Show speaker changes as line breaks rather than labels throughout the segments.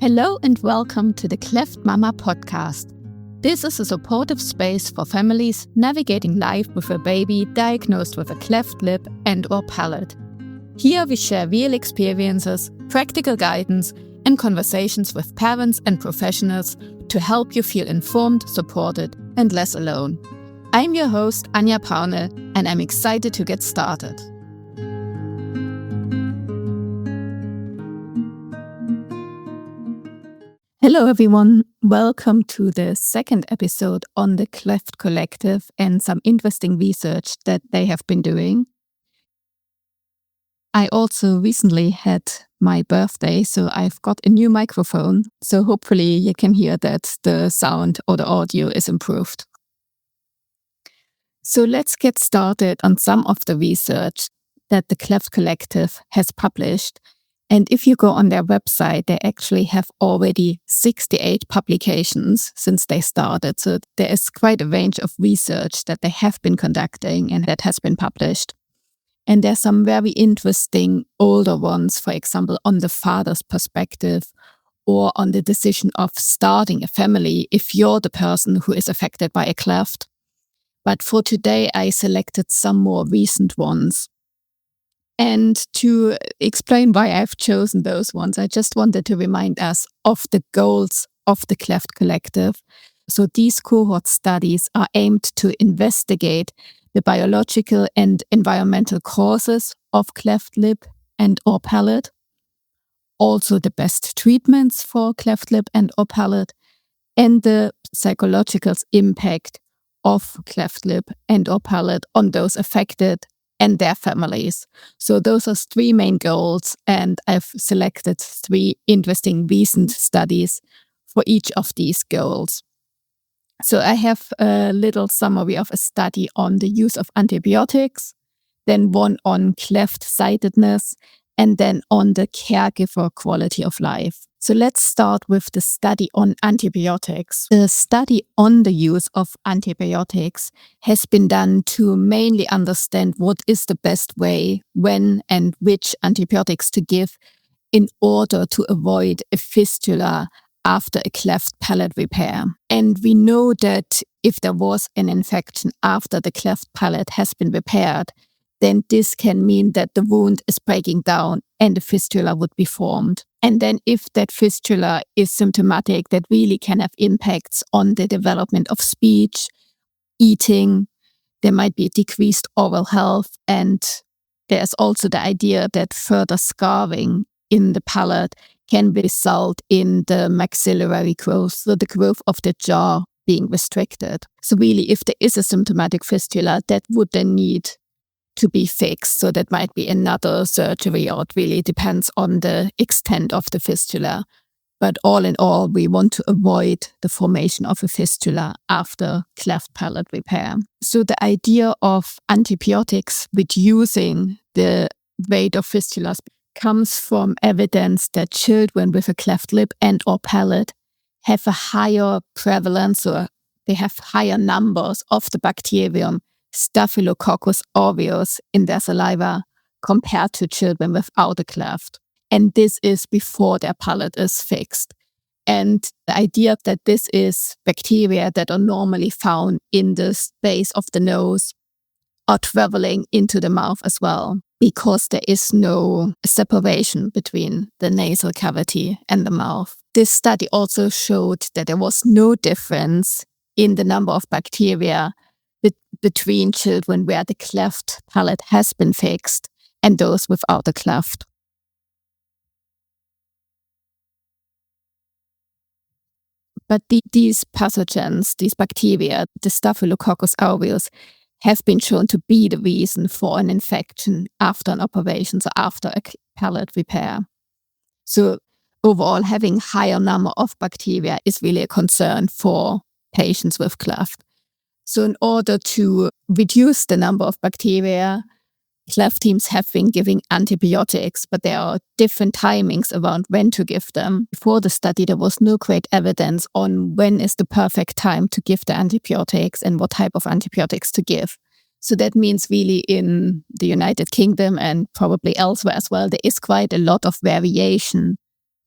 Hello and welcome to the Cleft Mama podcast. This is a supportive space for families navigating life with a baby diagnosed with a cleft lip and/or palate. Here we share real experiences, practical guidance, and conversations with parents and professionals to help you feel informed, supported, and less alone. I'm your host, Anja Paune, and I'm excited to get started. Hello everyone, welcome to the second episode on the Cleft Collective and some interesting research that they have been doing. I also recently had my birthday, so I've got a new microphone, so hopefully you can hear that the sound or the audio is improved. So let's get started on some of the research that the Cleft Collective has published. And if you go on their website, they actually have already 68 publications since they started. So there is quite a range of research that they have been conducting and that has been published. And there's some very interesting older ones, for example, on the father's perspective or on the decision of starting a family if you're the person who is affected by a cleft. But for today, I selected some more recent ones. And to explain why I've chosen those ones, I just wanted to remind us of the goals of the Cleft Collective. So these cohort studies are aimed to investigate the biological and environmental causes of cleft lip and/or palate, also the best treatments for cleft lip and/or palate, and the psychological impact of cleft lip and/or palate on those affected and their families. So those are three main goals, and I've selected three interesting recent studies for each of these goals. So I have a little summary of a study on the use of antibiotics, then one on cleft-sightedness, and then on the caregiver quality of life. So let's start with the study on antibiotics. The study on the use of antibiotics has been done to mainly understand what is the best way, when and which antibiotics to give in order to avoid a fistula after a cleft palate repair. And we know that if there was an infection after the cleft palate has been repaired, then this can mean that the wound is breaking down and a fistula would be formed. And then if that fistula is symptomatic, that really can have impacts on the development of speech, eating. There might be decreased oral health, and there's also the idea that further scarring in the palate can result in the maxillary growth, so the growth of the jaw being restricted. So really, if there is a symptomatic fistula, that would then need to be fixed. So that might be another surgery, or it really depends on the extent of the fistula. But all in all, we want to avoid the formation of a fistula after cleft palate repair. So the idea of antibiotics reducing the rate of fistulas comes from evidence that children with a cleft lip and/or palate have a higher prevalence, or they have higher numbers of the bacterium Staphylococcus aureus in their saliva compared to children without a cleft. And this is before their palate is fixed. And the idea that this is bacteria that are normally found in the space of the nose are traveling into the mouth as well, because there is no separation between the nasal cavity and the mouth. This study also showed that there was no difference in the number of bacteria between children where the cleft palate has been fixed and those without a cleft. But these pathogens, these bacteria, the Staphylococcus aureus, have been shown to be the reason for an infection after an operation, so after a palate repair. So overall, having higher number of bacteria is really a concern for patients with cleft. So in order to reduce the number of bacteria, cleft teams have been giving antibiotics, but there are different timings around when to give them. Before the study, there was no great evidence on when is the perfect time to give the antibiotics and what type of antibiotics to give. So that means really in the United Kingdom and probably elsewhere as well, there is quite a lot of variation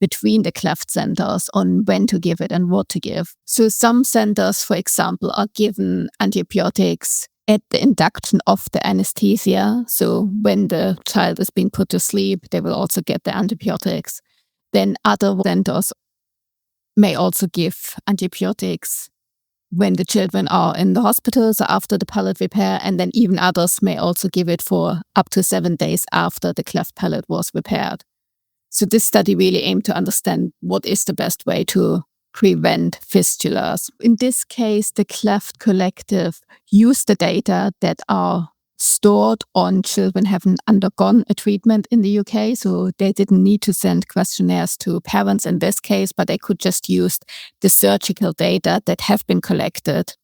between the cleft centers on when to give it and what to give. So some centers, for example, are given antibiotics at the induction of the anesthesia. So when the child is being put to sleep, they will also get the antibiotics. Then other centers may also give antibiotics when the children are in the hospital, so after the palate repair, and then even others may also give it for up to 7 days after the cleft palate was repaired. So this study really aimed to understand what is the best way to prevent fistulas. In this case, the Cleft Collective used the data that are stored on children having undergone a treatment in the UK. So they didn't need to send questionnaires to parents in this case, but they could just use the surgical data that have been collected.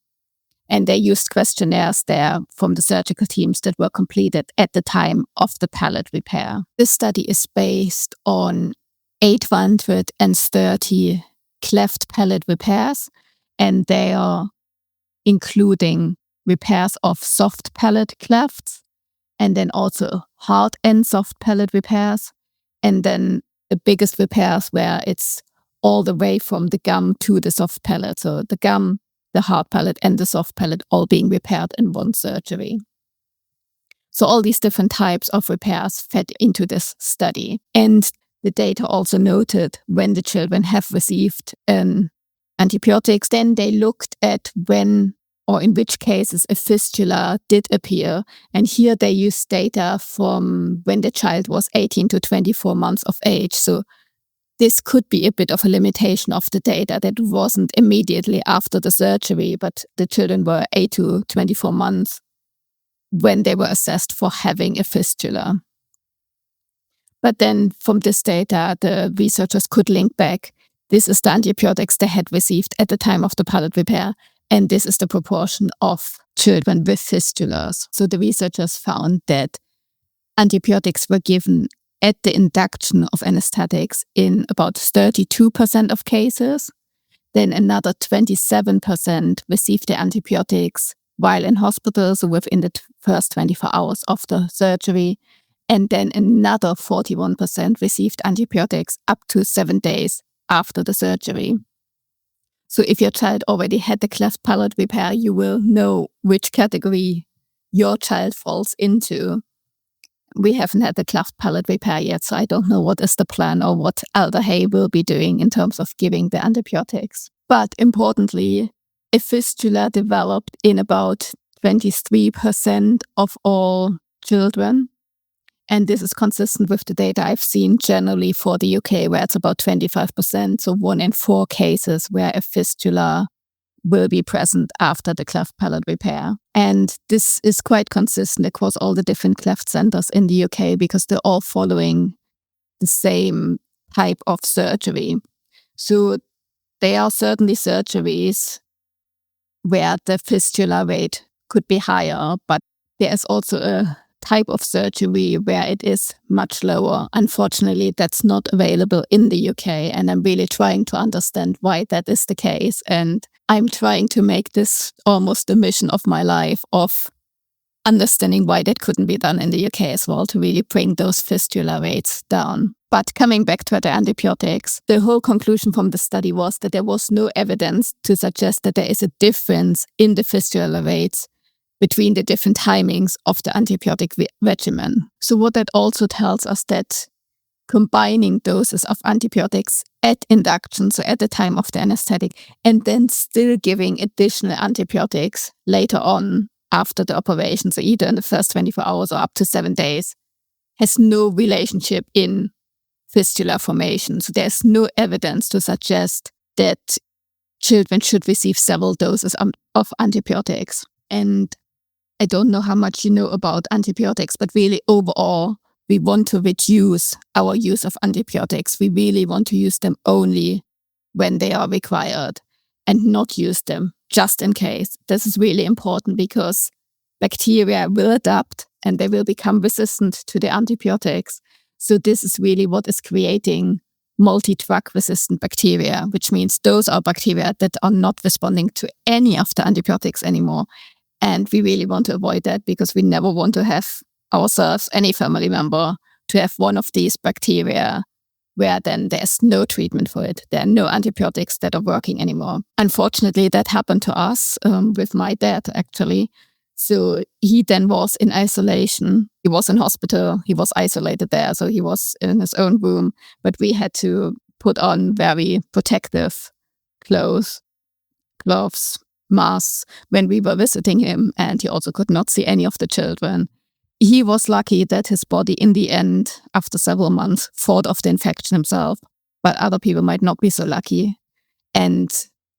And they used questionnaires there from the surgical teams that were completed at the time of the palate repair. This study is based on 830 cleft palate repairs, and they are including repairs of soft palate clefts, and then also hard and soft palate repairs, and then the biggest repairs where it's all the way from the gum to the soft palate. So the gum, the hard palate, and the soft palate all being repaired in one surgery. So all these different types of repairs fed into this study. And the data also noted when the children have received antibiotics, then they looked at when or in which cases a fistula did appear. And here they used data from when the child was 18 to 24 months of age. So this could be a bit of a limitation of the data that wasn't immediately after the surgery, but the children were 8 to 24 months when they were assessed for having a fistula. But then from this data, the researchers could link back. This is the antibiotics they had received at the time of the palate repair, and this is the proportion of children with fistulas. So the researchers found that antibiotics were given at the induction of anesthetics in about 32% of cases. Then another 27% received the antibiotics while in hospital, so within the first 24 hours of the surgery. And then another 41% received antibiotics up to 7 days after the surgery. So if your child already had the cleft palate repair, you will know which category your child falls into. We haven't had the cleft palate repair yet, so I don't know what is the plan or what Elder Hay will be doing in terms of giving the antibiotics. But importantly, a fistula developed in about 23% of all children. And this is consistent with the data I've seen generally for the UK, where it's about 25%, so 1 in 4 cases where a fistula will be present after the cleft palate repair. And this is quite consistent across all the different cleft centers in the UK because they're all following the same type of surgery. So there are certainly surgeries where the fistula rate could be higher, but there is also a type of surgery where it is much lower. Unfortunately, that's not available in the UK, and I'm really trying to understand why that is the case. And I'm trying to make this almost the mission of my life of understanding why that couldn't be done in the UK as well, to really bring those fistula rates down. But coming back to the antibiotics, the whole conclusion from the study was that there was no evidence to suggest that there is a difference in the fistula rates between the different timings of the antibiotic regimen. So what that also tells us that combining doses of antibiotics at induction, so at the time of the anesthetic, and then still giving additional antibiotics later on after the operation, so either in the first 24 hours or up to 7 days, has no relationship in fistula formation. So there's no evidence to suggest that children should receive several doses of antibiotics. And I don't know how much you know about antibiotics, but really overall, we want to reduce our use of antibiotics. We really want to use them only when they are required and not use them just in case. This is really important because bacteria will adapt and they will become resistant to the antibiotics. So this is really what is creating multi-drug resistant bacteria, which means those are bacteria that are not responding to any of the antibiotics anymore. And we really want to avoid that because we never want to have ourselves, any family member, to have one of these bacteria where then there's no treatment for it. There are no antibiotics that are working anymore. Unfortunately, that happened to us with my dad, actually. So he then was in isolation. He was in hospital. He was isolated there. So he was in his own room. But we had to put on very protective clothes, gloves, masks when we were visiting him. And he also could not see any of the children. He was lucky that his body, in the end, after several months, fought off the infection himself. But other people might not be so lucky. And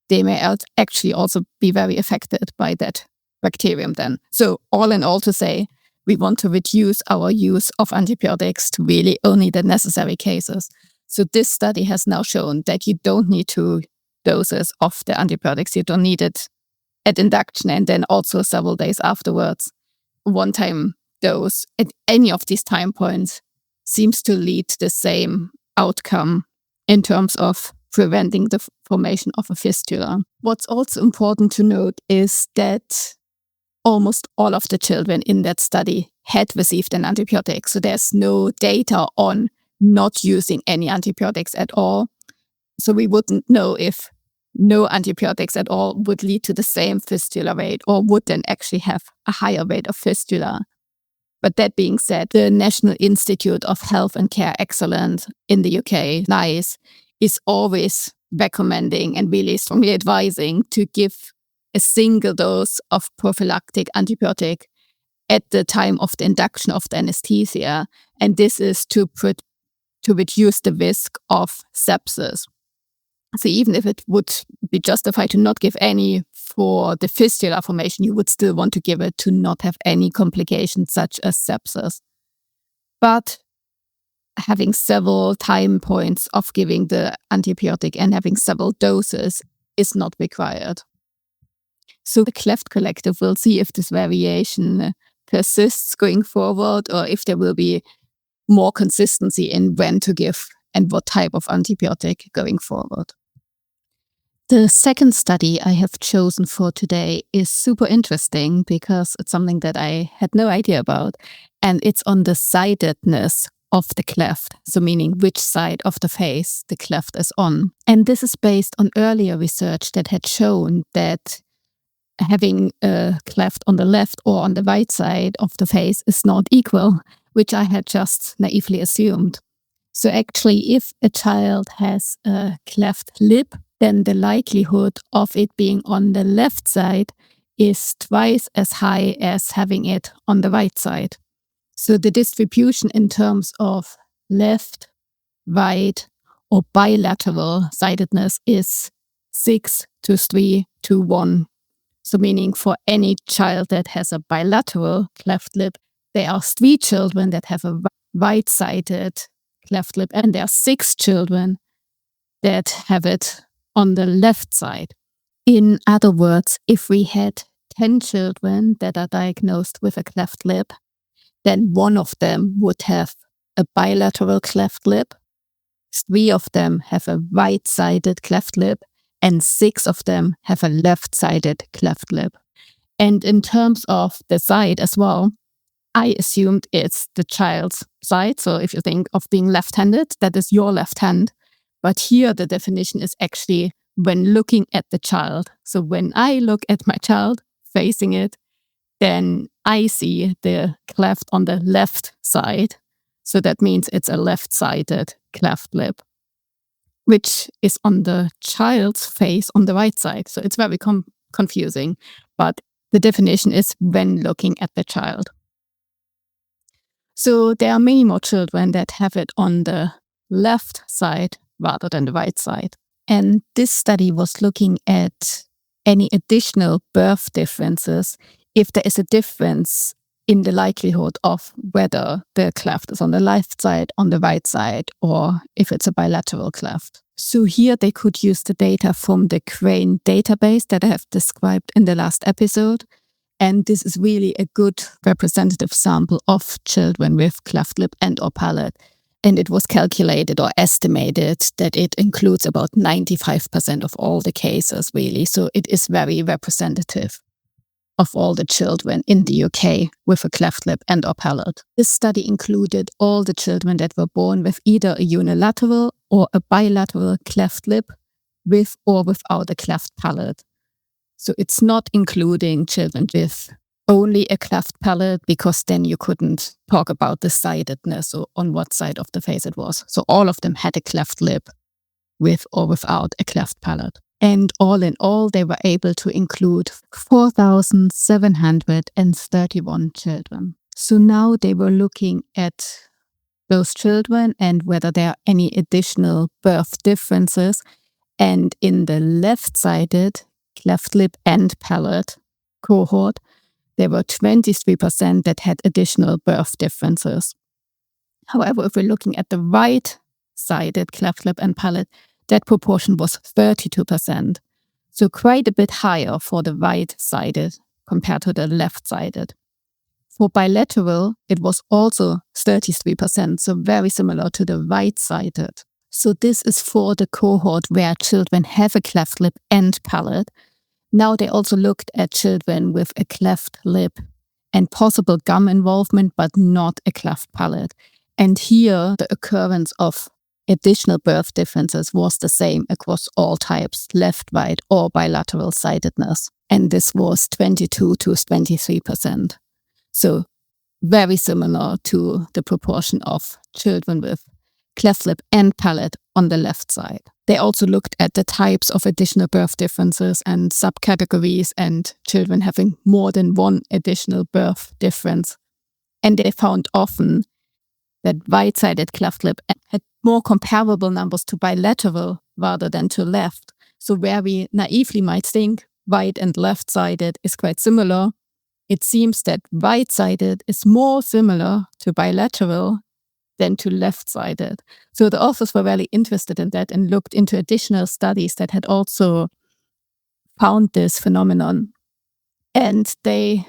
they may actually also be very affected by that bacterium then. So all in all, to say, we want to reduce our use of antibiotics to really only the necessary cases. So this study has now shown that you don't need 2 doses of the antibiotics. You don't need it at induction and then also several days afterwards. One-time dose at any of these time points seems to lead to the same outcome in terms of preventing the formation of a fistula. What's also important to note is that almost all of the children in that study had received an antibiotic. So there's no data on not using any antibiotics at all. So we wouldn't know if no antibiotics at all would lead to the same fistula rate or would then actually have a higher rate of fistula. But that being said, the National Institute of Health and Care Excellence in the UK, NICE, is always recommending and really strongly advising to give a single dose of prophylactic antibiotic at the time of the induction of the anesthesia. And this is to reduce the risk of sepsis. So even if it would be justified to not give any for the fistula formation, you would still want to give it to not have any complications such as sepsis. But having several time points of giving the antibiotic and having several doses is not required. So the Cleft Collective will see if this variation persists going forward or if there will be more consistency in when to give and what type of antibiotic going forward. The second study I have chosen for today is super interesting because it's something that I had no idea about, and it's on the sidedness of the cleft, so meaning which side of the face the cleft is on. And this is based on earlier research that had shown that having a cleft on the left or on the right side of the face is not equal, which I had just naively assumed. So actually, if a child has a cleft lip, then the likelihood of it being on the left side is twice as high as having it on the right side. So the distribution in terms of left, right, or bilateral sidedness is 6:3:1. So meaning for any child that has a bilateral cleft lip, there are 3 children that have a right-sided cleft lip, and there are 6 children that have it on the left side. In other words, if we had 10 children that are diagnosed with a cleft lip, then 1 of them would have a bilateral cleft lip, 3 of them have a right-sided cleft lip, and 6 of them have a left-sided cleft lip. And in terms of the side as well, I assumed it's the child's side. So if you think of being left-handed, that is your left hand. But here the definition is actually when looking at the child. So when I look at my child facing it, then I see the cleft on the left side. So that means it's a left-sided cleft lip, which is on the child's face on the right side. So it's very confusing. But the definition is when looking at the child. So there are many more children that have it on the left side rather than the right side. And this study was looking at any additional birth differences if there is a difference in the likelihood of whether the cleft is on the left side, on the right side, or if it's a bilateral cleft. So here they could use the data from the Crane database that I have described in the last episode. And this is really a good representative sample of children with cleft lip and or palate. And it was calculated or estimated that it includes about 95% of all the cases, really. So it is very representative of all the children in the UK with a cleft lip and or palate. This study included all the children that were born with either a unilateral or a bilateral cleft lip with or without a cleft palate. So it's not including children with only a cleft palate, because then you couldn't talk about the sidedness or on what side of the face it was. So all of them had a cleft lip with or without a cleft palate. And all in all, they were able to include 4,731 children. So now they were looking at those children and whether there are any additional birth differences. And in the left-sided cleft lip and palate cohort, there were 23% that had additional birth differences. However, if we're looking at the right-sided cleft lip and palate, that proportion was 32%. So quite a bit higher for the right-sided compared to the left-sided. For bilateral, it was also 33%, so very similar to the right-sided. So this is for the cohort where children have a cleft lip and palate. Now they also looked at children with a cleft lip and possible gum involvement, but not a cleft palate. And here, the occurrence of additional birth differences was the same across all types, left, right, or bilateral sidedness. And this was 22 to 23%. So very similar to the proportion of children with cleft lip and palate on the left side. They also looked at the types of additional birth differences and subcategories and children having more than one additional birth difference. And they found often that right-sided cleft lip had more comparable numbers to bilateral rather than to left. So where we naively might think right and left-sided is quite similar, it seems that right-sided is more similar to bilateral than to left-sided. So the authors were really interested in that and looked into additional studies that had also found this phenomenon. And they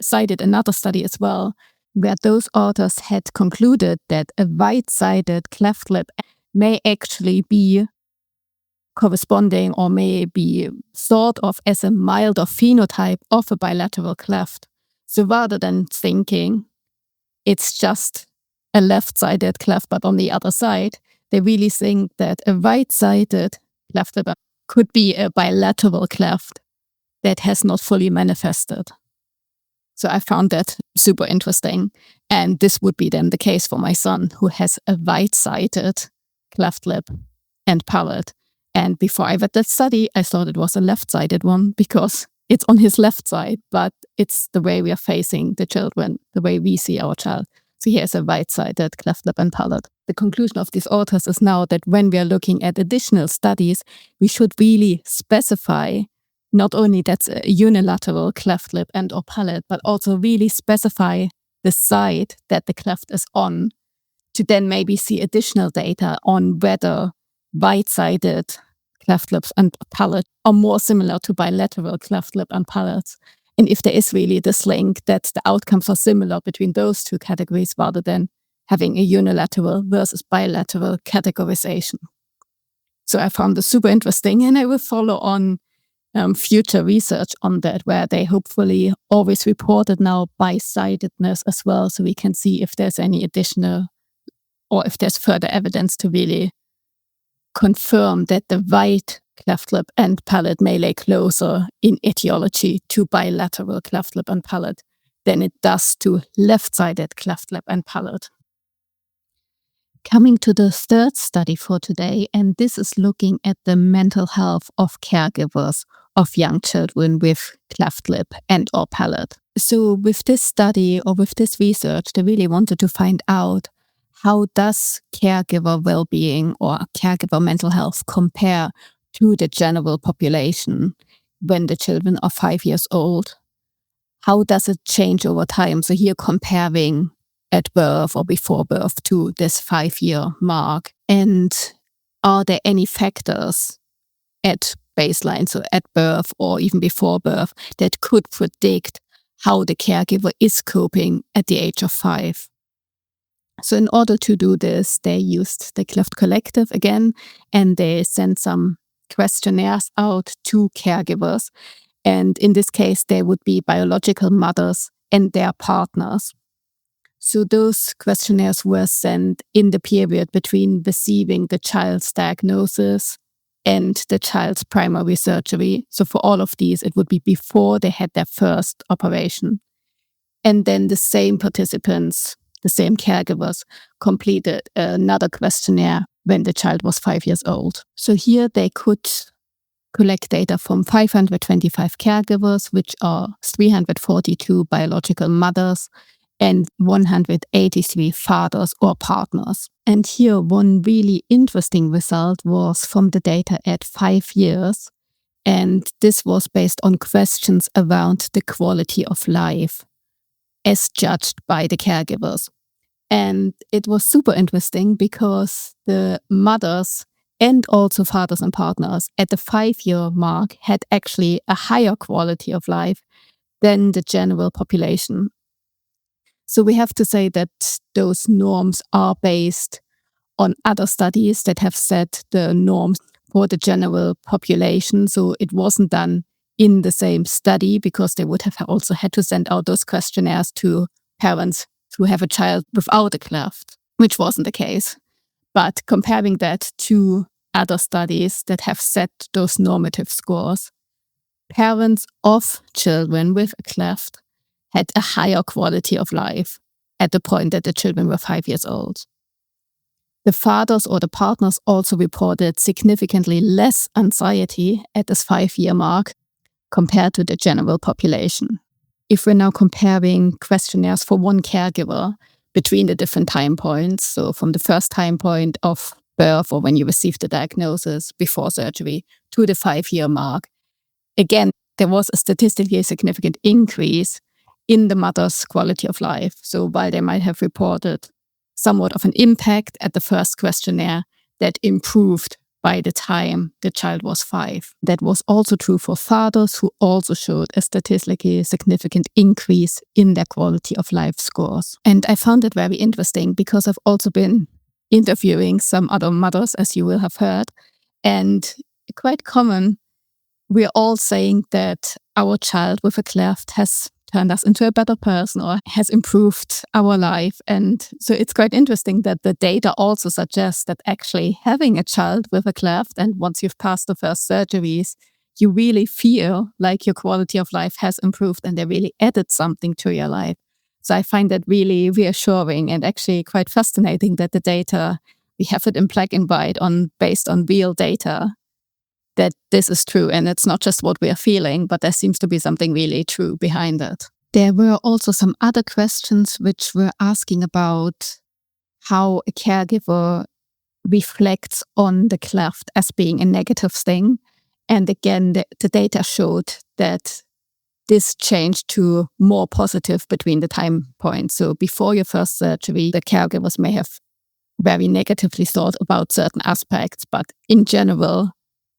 cited another study as well, where those authors had concluded that a right-sided cleft lip may actually be corresponding or may be thought of as a milder phenotype of a bilateral cleft. So rather than thinking it's just a left-sided cleft but on the other side, they really think that a right-sided cleft lip could be a bilateral cleft that has not fully manifested. So I found that super interesting. And this would be then the case for my son, who has a right-sided cleft lip and palate. And before I read that study, I thought it was a left-sided one because it's on his left side, but it's the way we are facing the children, the way we see our child. So he has a right-sided cleft lip and palate. The conclusion of these authors is now that when we are looking at additional studies, we should really specify not only that's a unilateral cleft lip and or palate, but also really specify the side that the cleft is on to then maybe see additional data on whether right-sided cleft lips and palate are more similar to bilateral cleft lip and palates. And if there is really this link that the outcomes are similar between those two categories rather than having a unilateral versus bilateral categorization. So I found this super interesting, and I will follow on future research on that, where they hopefully always reported now by-sidedness as well, so we can see if there's any additional or if there's further evidence to really confirm that the right cleft lip and palate may lay closer in etiology to bilateral cleft lip and palate than it does to left-sided cleft lip and palate. Coming to the third study for today, and this is looking at the mental health of caregivers of young children with cleft lip and or palate. So with this study or with this research, they really wanted to find out how does caregiver well-being or caregiver mental health compare to the general population when the children are 5 years old? How does it change over time? So here comparing at birth or before birth to this 5-year mark. And are there any factors at baseline, so at birth or even before birth, that could predict how the caregiver is coping at the age of 5? So in order to do this, they used the Cleft Collective again, and they sent some questionnaires out to caregivers. And in this case, they would be biological mothers and their partners. So those questionnaires were sent in the period between receiving the child's diagnosis and the child's primary surgery. So for all of these, it would be before they had their first operation. And then the same participants, the same caregivers, completed another questionnaire when the child was 5 years old. So here they could collect data from 525 caregivers, which are 342 biological mothers and 183 fathers or partners. And here one really interesting result was from the data at 5 years. And this was based on questions around the quality of life as judged by the caregivers. And it was super interesting because the mothers and also fathers and partners at the 5-year mark had actually a higher quality of life than the general population. So we have to say that those norms are based on other studies that have set the norms for the general population. So it wasn't done in the same study because they would have also had to send out those questionnaires to parents who have a child without a cleft, which wasn't the case. But comparing that to other studies that have set those normative scores, parents of children with a cleft had a higher quality of life at the point that the children were 5 years old. The fathers or the partners also reported significantly less anxiety at this 5-year mark compared to the general population. If we're now comparing questionnaires for one caregiver between the different time points, so from the first time point of birth or when you received the diagnosis before surgery to the 5-year mark, again, there was a statistically significant increase in the mother's quality of life. So while they might have reported somewhat of an impact at the first questionnaire, that improved by the time the child was 5. That was also true for fathers who also showed a statistically significant increase in their quality of life scores. And I found it very interesting because I've also been interviewing some other mothers, as you will have heard, and quite common, we're all saying that our child with a cleft has turned us into a better person or has improved our life. And so it's quite interesting that the data also suggests that actually having a child with a cleft, and once you've passed the first surgeries, you really feel like your quality of life has improved and they really added something to your life. So I find that really reassuring and actually quite fascinating that the data, we have it in black and white based on real data, that this is true. And it's not just what we are feeling, but there seems to be something really true behind it. There were also some other questions which were asking about how a caregiver reflects on the cleft as being a negative thing. And again, the data showed that this changed to more positive between the time points. So before your first surgery, the caregivers may have very negatively thought about certain aspects, but in general,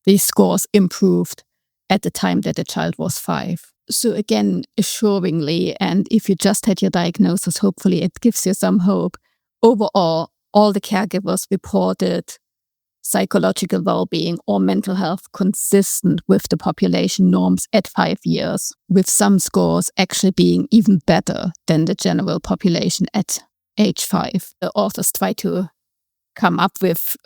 these scores improved at the time that the child was 5. So again, assuringly, and if you just had your diagnosis, hopefully it gives you some hope. Overall, all the caregivers reported psychological well-being or mental health consistent with the population norms at 5 years, with some scores actually being even better than the general population at age 5. The authors try to come up with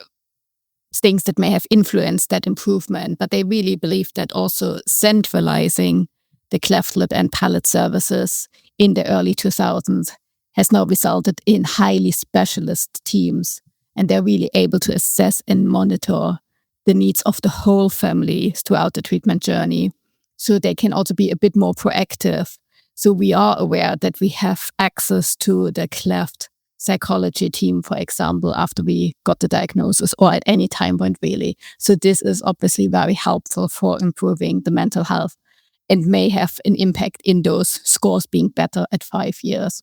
things that may have influenced that improvement, but they really believe that also centralizing the cleft lip and palate services in the early 2000s has now resulted in highly specialist teams, and they're really able to assess and monitor the needs of the whole family throughout the treatment journey, so they can also be a bit more proactive. So we are aware that we have access to the cleft psychology team, for example, after we got the diagnosis or at any time point really. So this is obviously very helpful for improving the mental health and may have an impact in those scores being better at 5 years.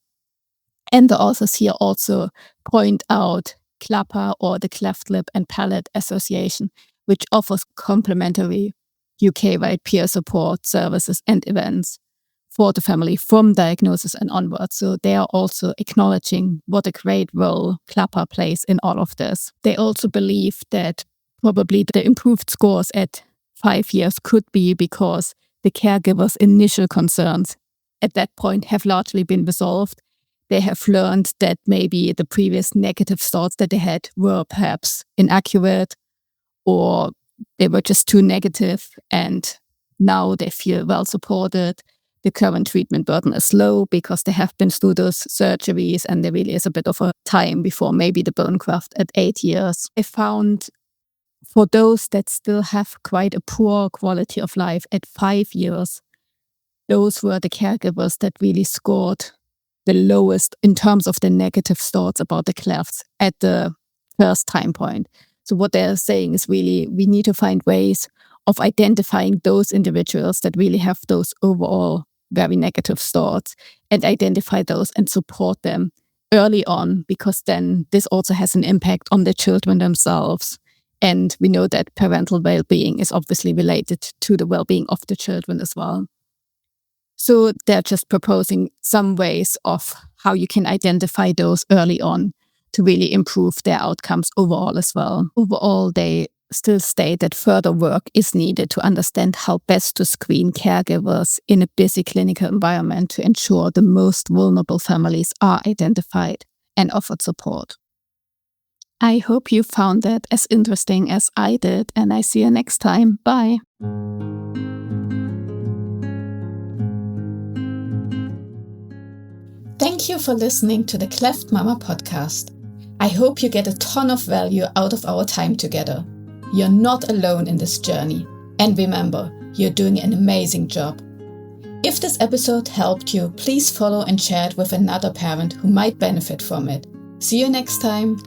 And the authors here also point out CLAPA, or the Cleft Lip and Palate Association, which offers complementary UK-wide peer support services and events for the family from diagnosis and onwards. So they are also acknowledging what a great role CLAPA plays in all of this. They also believe that probably the improved scores at 5 years could be because the caregiver's initial concerns at that point have largely been resolved. They have learned that maybe the previous negative thoughts that they had were perhaps inaccurate, or they were just too negative, and now they feel well supported. The current treatment burden is low because they have been through those surgeries, and there really is a bit of a time before maybe the bone graft at 8 years. I found for those that still have quite a poor quality of life at 5 years, those were the caregivers that really scored the lowest in terms of the negative thoughts about the clefts at the first time point. So what they're saying is really, we need to find ways of identifying those individuals that really have those overall very negative thoughts and identify those and support them early on, because then this also has an impact on the children themselves. And we know that parental well-being is obviously related to the well-being of the children as well. So they're just proposing some ways of how you can identify those early on to really improve their outcomes overall as well. Overall, they still state that further work is needed to understand how best to screen caregivers in a busy clinical environment to ensure the most vulnerable families are identified and offered support. I hope you found that as interesting as I did, and I see you next time. Bye. Thank you for listening to the Cleft Mama podcast. I hope you get a ton of value out of our time together. You're not alone in this journey. And remember, you're doing an amazing job. If this episode helped you, please follow and share it with another parent who might benefit from it. See you next time.